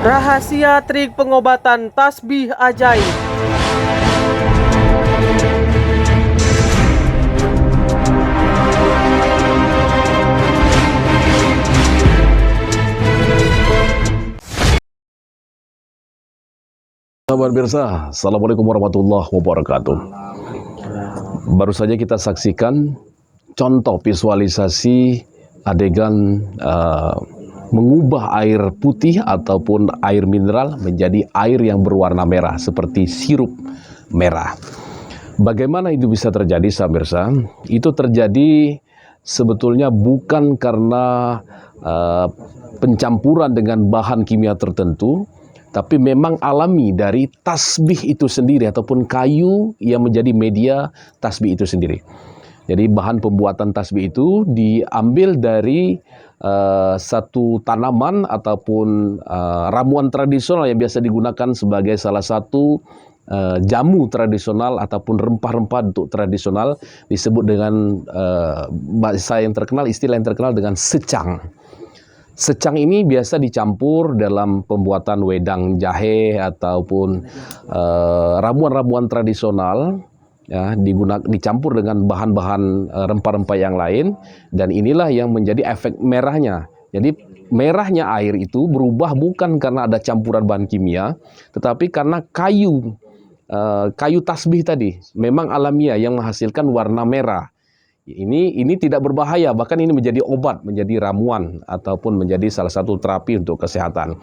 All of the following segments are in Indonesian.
Rahasia trik pengobatan tasbih ajaib. Sahabat pemirsa, Assalamualaikum warahmatullahi wabarakatuh. Baru saja kita saksikan contoh visualisasi adegan mengubah air putih ataupun air mineral menjadi air yang berwarna merah seperti sirup merah. Bagaimana itu bisa terjadi, sahabat pemirsa? Itu terjadi sebetulnya bukan karena pencampuran dengan bahan kimia tertentu, tapi memang alami dari tasbih itu sendiri ataupun kayu yang menjadi media tasbih itu sendiri. Jadi bahan pembuatan tasbih itu diambil dari satu tanaman ataupun ramuan tradisional yang biasa digunakan sebagai salah satu jamu tradisional ataupun rempah-rempah untuk tradisional, disebut dengan bahasa yang terkenal, istilah yang terkenal dengan secang. Secang ini biasa dicampur dalam pembuatan wedang jahe ataupun ramuan-ramuan tradisional, ya, dicampur dengan bahan-bahan rempah-rempah yang lain, dan inilah yang menjadi efek merahnya. Jadi merahnya air itu berubah bukan karena ada campuran bahan kimia, tetapi karena kayu tasbih tadi memang alamiah yang menghasilkan warna merah. Ini tidak berbahaya, bahkan ini menjadi obat, menjadi ramuan ataupun menjadi salah satu terapi untuk kesehatan.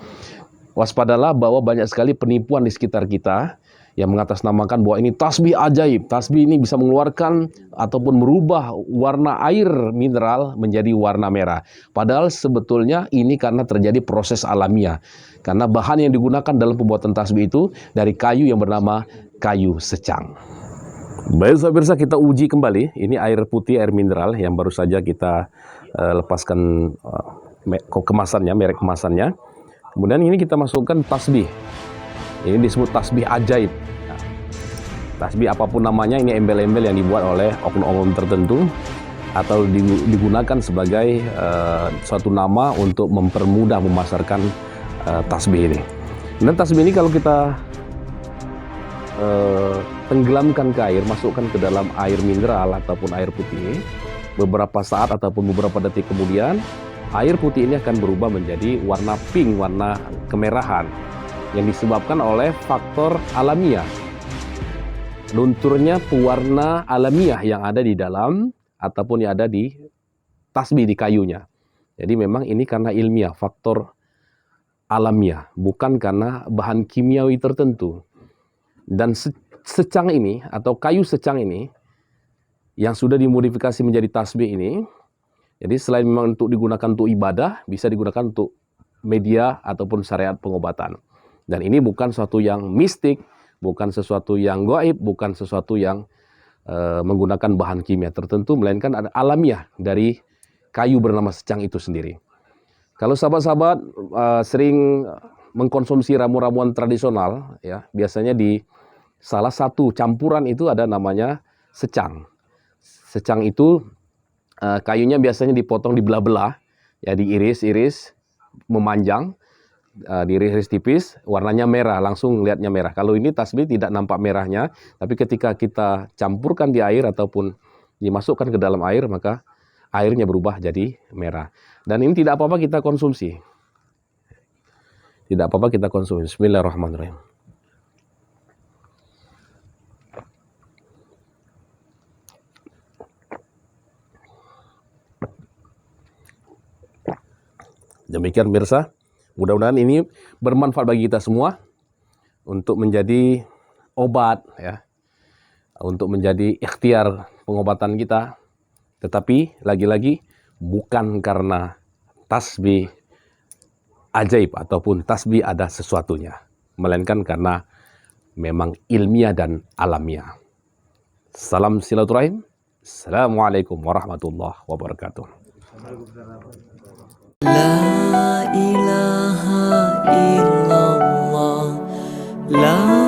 Waspadalah bahwa banyak sekali penipuan di sekitar kita yang mengatasnamakan bahwa ini tasbih ajaib. Tasbih ini bisa mengeluarkan ataupun merubah warna air mineral menjadi warna merah. Padahal sebetulnya ini karena terjadi proses alamiah. Karena bahan yang digunakan dalam pembuatan tasbih itu dari kayu yang bernama kayu secang. Baik, sahabat pemirsa, kita uji kembali. Ini air putih, air mineral yang baru saja kita lepaskan kemasannya, merek kemasannya. Kemudian ini kita masukkan tasbih. Ini disebut tasbih ajaib. Nah, tasbih apapun namanya, ini embel-embel yang dibuat oleh oknum-oknum tertentu atau digunakan sebagai suatu nama untuk mempermudah memasarkan tasbih ini. Dan tasbih ini kalau kita tenggelamkan ke air, masukkan ke dalam air mineral ataupun air putih, beberapa saat ataupun beberapa detik kemudian, air putih ini akan berubah menjadi warna pink, warna kemerahan, yang disebabkan oleh faktor alamiah. Lunturnya pewarna alamiah yang ada di dalam ataupun yang ada di tasbih, di kayunya. Jadi memang ini karena ilmiah, faktor alamiah, bukan karena bahan kimiawi tertentu. Dan secang ini atau kayu secang ini yang sudah dimodifikasi menjadi tasbih ini, jadi selain memang untuk digunakan untuk ibadah, bisa digunakan untuk media ataupun syariat pengobatan. Dan ini bukan sesuatu yang mistik, bukan sesuatu yang gaib, bukan sesuatu yang menggunakan bahan kimia tertentu, melainkan ada alamiah dari kayu bernama secang itu sendiri. Kalau sahabat-sahabat sering mengkonsumsi ramuan-ramuan tradisional, ya, biasanya di salah satu campuran itu ada namanya secang. Secang itu kayunya biasanya dipotong, dibelah-belah, ya, diiris-iris, memanjang, diiris tipis, warnanya merah, langsung lihatnya merah. Kalau ini tasbih tidak nampak merahnya, tapi ketika kita campurkan di air ataupun dimasukkan ke dalam air, maka airnya berubah jadi merah. Dan ini tidak apa-apa kita konsumsi. Tidak apa-apa kita konsumsi. Bismillahirrahmanirrahim. Demikian pemirsa, mudah-mudahan ini bermanfaat bagi kita semua untuk menjadi obat, ya, untuk menjadi ikhtiar pengobatan kita. Tetapi lagi-lagi bukan karena tasbih ajaib ataupun tasbih ada sesuatunya, melainkan karena memang ilmiah dan alamiah. Salam silaturahim. Assalamualaikum warahmatullahi wabarakatuh. La ilaha illallah, la